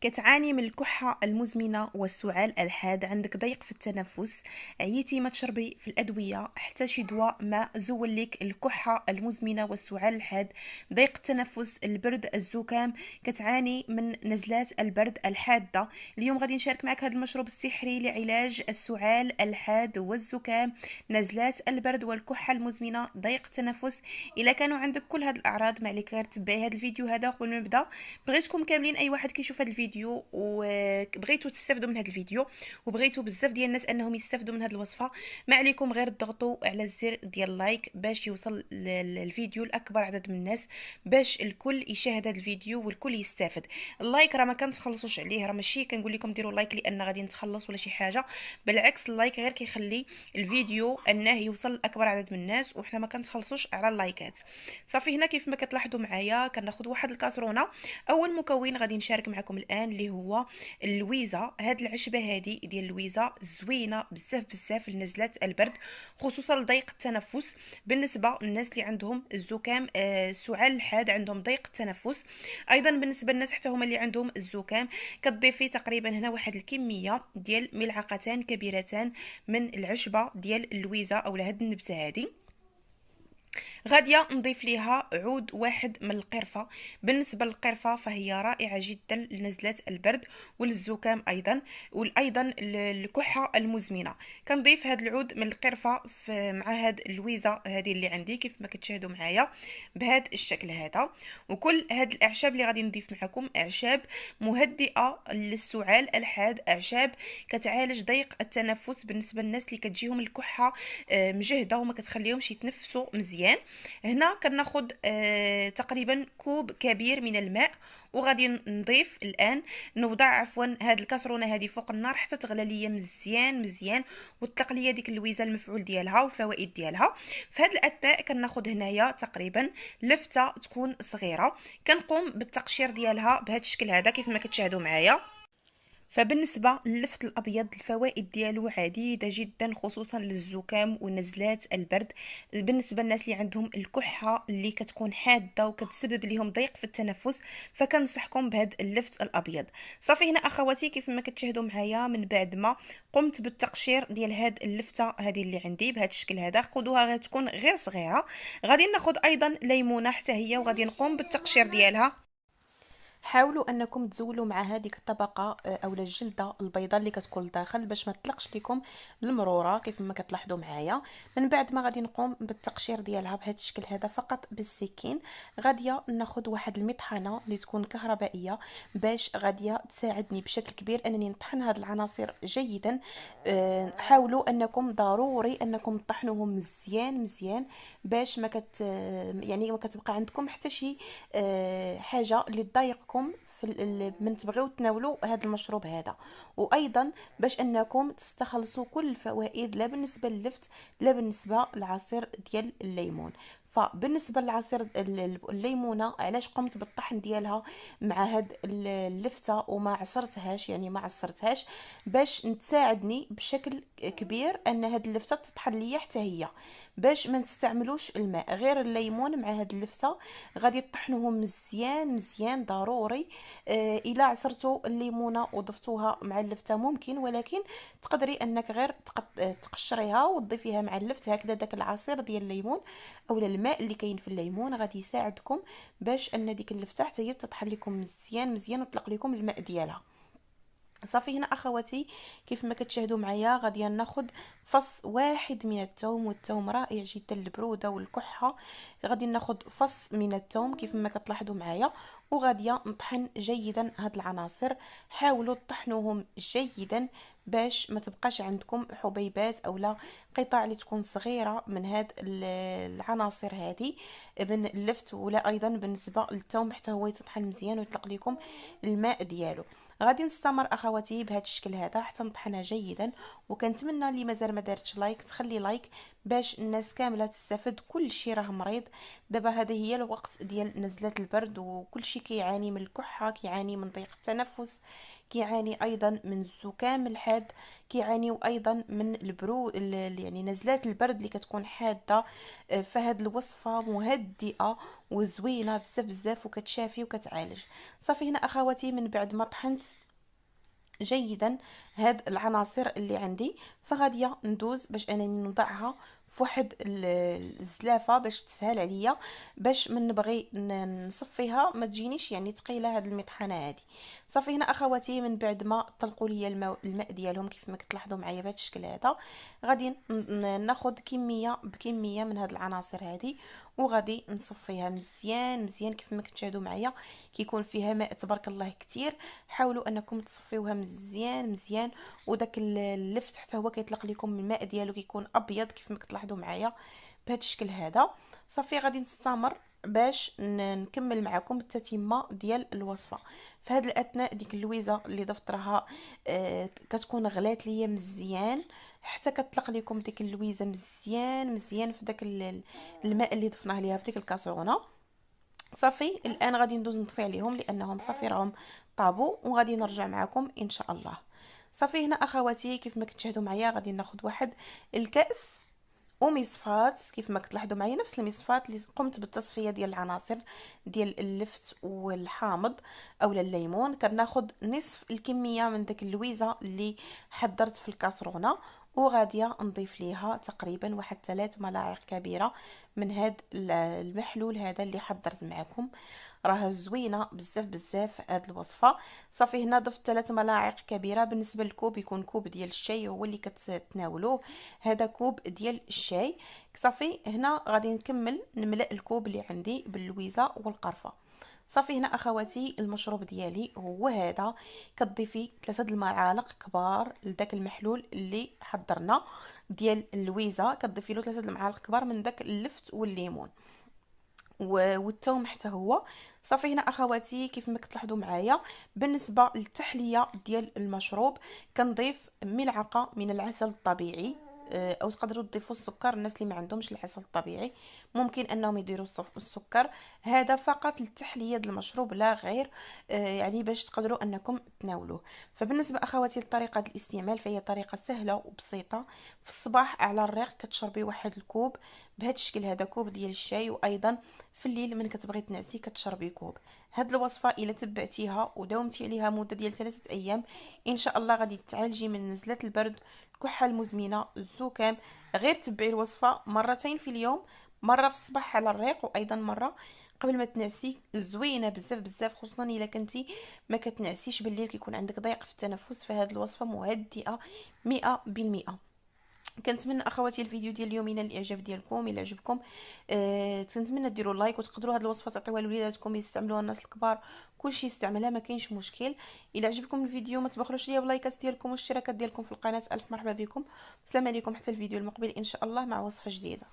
كتعاني من الكحة المزمنة والسعال الحاد، عندك ضيق في التنفس، عييتي ما تشربي في الأدوية حتى شي دواء ما زول لك الكحة المزمنة والسعال الحاد، ضيق التنفس، البرد، الزكام، كتعاني من نزلات البرد الحادة. اليوم غادي نشارك معك هذا المشروب السحري لعلاج السعال الحاد والزكام، نزلات البرد والكحة المزمنة، ضيق التنفس. إلا كانوا عندك كل هذه الأعراض ما عليك غير تبعي هذا الفيديو هذا قبل ما نبدا. بغيتكم كاملين اي واحد كيشوف هذا الفيديو وبغيتوا تستافدوا من هذا الفيديو وبغيتوا بزاف ديال الناس انهم يستافدوا من هذه الوصفه، ما عليكم غير تضغطوا على الزر ديال لايك باش يوصل الفيديو لاكبر عدد من الناس، باش الكل يشاهد هذا الفيديو والكل يستافد. اللايك راه ما كنتخلصوش عليه، راه ماشي كنقول لكم ديروا لايك لان غادي نتخلص ولا شي حاجه، بالعكس اللايك غير كيخلي الفيديو انه يوصل لاكبر عدد من الناس وحنا ما كنتخلصوش على اللايكات. صافي هنا كيف ما كتلاحظوا معايا كناخذ واحد الكاسرونه. اول مكون غادي نشارك معكم الان اللي هو اللويزه. هاد العشبه هادي ديال اللويزه زوينه بزاف بزاف لنزلات البرد، خصوصا لضيق التنفس. بالنسبه للناس اللي عندهم الزكام، السعال الحاد، عندهم ضيق التنفس. ايضا بالنسبه للناس حتى هما اللي عندهم الزكام، كتضيفي تقريبا هنا واحد الكميه ديال ملعقتان كبيرتان من العشبه ديال اللويزه او هاد النبته هادي. غادية نضيف ليها عود واحد من القرفة. بالنسبة للقرفة فهي رائعة جدا لنزلات البرد والزكام أيضا، وأيضا الكحة المزمنة. كنضيف هذا العود من القرفة مع هاد اللويزة هذه اللي عندي كيف ما كتشاهدوا معايا بهذا الشكل هذا. وكل هاد الأعشاب اللي غادي نضيف معكم أعشاب مهدئة للسعال الحاد، أعشاب كتعالج ضيق التنفس بالنسبة للناس اللي كتجيهم الكحة مجهدة وما كتخليهمش يتنفسوا مزيان. هنا كناخد تقريبا كوب كبير من الماء، وغادي نضيف الان نوضع عفوا هاد الكاسرونه هذه فوق النار حتى تغلى ليا مزيان مزيان وتطلق ليا ديك اللويزه المفعول ديالها والفوائد ديالها. في هاد الاثناء كناخد هنايا تقريبا لفته تكون صغيره، كنقوم بالتقشير ديالها بهذا الشكل هذا كيف ما كتشاهدوا معايا. فبالنسبة للفت الأبيض الفوائد ديالو عديدة جدا خصوصا للزكام ونزلات البرد. بالنسبة للناس اللي عندهم الكحة اللي كتكون حادة وكتسبب لهم ضيق في التنفس، فكنصحكم بهذا اللفت الأبيض. صافي هنا أخواتي كيف ما كتشاهدوا معايا من بعد ما قمت بالتقشير ديال هاد اللفتة هذه اللي عندي بهذا الشكل هذا، خذوها غير تكون غير صغيرة. غادي ناخذ أيضا ليمونة حتى هي وغادي نقوم بالتقشير ديالها. حاولوا انكم تزولوا مع هذيك الطبقه اولا الجلده البيضاء اللي كتكون لداخل باش ما تطلقش لكم المروره كيف ما كتلاحظوا معايا. من بعد ما غادي نقوم بالتقشير ديالها بهذا الشكل هذا فقط بالسكين. غاديه ناخذ واحد المطحنه اللي تكون كهربائيه باش غاديه تساعدني بشكل كبير انني نطحن هذه العناصر جيدا. حاولوا انكم ضروري انكم تطحنوهم مزيان مزيان باش ما كت يعني ما كتبقى عندكم حتى شي حاجه اللي تضايقكم من تبغيو تناولوا هذا المشروب هذا. وايضا باش انكم تستخلصوا كل الفوائد لا بالنسبه للفت لا بالنسبه للعصير ديال الليمون. فبالنسبه للعصير الليمونه علاش قمت بالطحن ديالها مع هاد اللفته وما عصرتهاش يعني ما عصرتهاش باش تساعدني بشكل كبير ان هاد اللفته تطحن ليا حتى هي، باش ما نستعملوش الماء غير الليمون مع هاد اللفته. غادي تطحنوهم مزيان مزيان ضروري. الا عصرتوا الليمونه وضفتوها مع اللفته ممكن، ولكن تقدري انك غير تقشريها وتضيفيها مع اللفت هكذا. داك العصير ديال الليمون اولا الماء اللي كاين في الليمون غادي يساعدكم باش ان ديك اللفته حتى هي تطحن لكم مزيان مزيان وتطلق لكم الماء ديالها. صافي هنا اخواتي كيف ما كتشاهدوا معايا غادي ناخذ فص واحد من الثوم، والثوم رائع جدا للبروده والكحه. غادي ناخذ فص من الثوم كيف ما كتلاحظوا معايا، وغادي نطحن جيدا هاد العناصر. حاولوا تطحنوهم جيدا باش ما تبقاش عندكم حبيبات اولا قطع اللي تكون صغيره من هاد العناصر هذه من اللفت، ولا ايضا بالنسبه للثوم حتى هو يتطحن مزيان ويطلق لكم الماء ديالو. غادي نستمر اخواتي بهذا الشكل هذا حتى نطحنها جيدا. وكنتمنى اللي مازال ما دارتش لايك تخلي لايك باش الناس كامله تستافد. كل شيء راه مريض دابا، هذا هي الوقت ديال نزلات البرد وكل شيء كيعاني من الكحه كيعاني من ضيق التنفس كيعاني ايضا من الزكام الحاد، كيعانيو ايضا من يعني نزلات البرد اللي كتكون حاده. فهاد الوصفه مهدئه وزوينه بزاف بزاف وكتشافي وكتعالج. صافي هنا اخواتي من بعد ما طحنت جيدا هاد العناصر اللي عندي، فغاديه ندوز باش انني نضعها في واحد الزلافه باش تسهل عليا، باش من نبغي نصفيها ما تجينيش يعني ثقيله هاد المطحنه هادي. صافي هنا اخواتي من بعد ما طلقوا لي الماء ديالهم كيف ما كتلاحظوا معايا بهذا الشكل هذا، غادي ناخذ كميه بكميه من هاد العناصر هادي، وغادي نصفيها مزيان مزيان كيف ما كتشاهدوا معايا. كيكون فيها ماء تبارك الله كتير، حاولوا انكم تصفيوها مزيان مزيان، وداك اللفت حتى هو كيطلق لكم الماء ديالو كيكون ابيض كيف ما كتلاحظوا معايا بهذا الشكل هذا. صافي غادي نستمر باش نكمل معكم التتمه ديال الوصفه. في هذا الاثناء ديك اللويزه اللي ضفت راها كتكون غلات ليا مزيان حتى كتطلق لكم ديك اللويزه مزيان مزيان في داك الماء اللي ضفناه ليها في ديك الكاسرونه. صافي الان غادي ندوز نطفي عليهم لانهم صافي راهم طابوا، وغادي نرجع معكم ان شاء الله. صافي هنا اخواتي كيف ما كتشاهدوا معايا غادي ناخذ واحد الكاس ومصفات كيف ما كتلاحظوا معايا، نفس المصفات اللي قمت بالتصفيه ديال العناصر ديال اللفت والحامض اولا الليمون. كناخذ نصف الكميه من داك اللويزه اللي حضرت في الكاسرونه، وغاديه نضيف ليها تقريبا واحد 3 ملاعق كبيره من هاد المحلول هذا اللي حضرت معكم. راه زوينه بزاف بزاف هاد الوصفه. صافي هنا ضفت 3 ملاعق كبيره، بالنسبه للكوب يكون كوب ديال الشاي هو اللي كتناولوه، هذا كوب ديال الشاي. صافي هنا غادي نكمل نملأ الكوب اللي عندي باللويزه والقرفه. صافي هنا اخواتي المشروب ديالي هو هذا. كتضيفي 3 المعالق كبار لداك المحلول اللي حضرنا ديال اللويزه، كتضيفي له 3 المعالق كبار من داك اللفت والليمون والثوم حتى هو. صافي هنا اخواتي كيف ما كتلاحظوا معايا بالنسبه للتحليه ديال المشروب كنضيف ملعقه من العسل الطبيعي، او تقدروا تضيفوا السكر. الناس اللي ما عندهمش العسل الطبيعي ممكن انهم يديروا السكر، هذا فقط للتحليه ديال المشروب لا غير، يعني باش تقدروا انكم تناولوه. فبالنسبه اخواتي لطريقه الاستعمال فهي طريقه سهله وبسيطه. في الصباح على الريق كتشربي واحد الكوب بهذا الشكل هذا، كوب ديال الشاي، وايضا في الليل من كتبغي تنعسي كتشربي كوب. هاد الوصفه الا تبعتيها وداومتي عليها مده ديال 3 ايام ان شاء الله غادي تعالجي من نزلات البرد، الكحه المزمنه، الزكام. غير تبعي الوصفه مرتين في اليوم، مره في الصباح على الريق وايضا مره قبل ما تنعسي. زوينه بزاف بزاف، خصوصا الا كنتي ما كتنعسيش بالليل كيكون عندك ضيق في التنفس، فهاد الوصفه مهدئه 100%. كنتمنى اخواتي الفيديو ديال اليوم ينال الاعجاب ديالكم. الا عجبكم كنتمنى ديروا لايك، وتقدروا هاد الوصفه تعطيوها لوليداتكم يستعملوها، الناس الكبار كلشي يستعملها ما كاينش مشكل. الا عجبكم الفيديو ما تبخلوش ليا بلايكات ديالكم والاشتراكات ديالكم في القناه. الف مرحبا بكم، السلام عليكم، حتى الفيديو المقبل ان شاء الله مع وصفه جديده.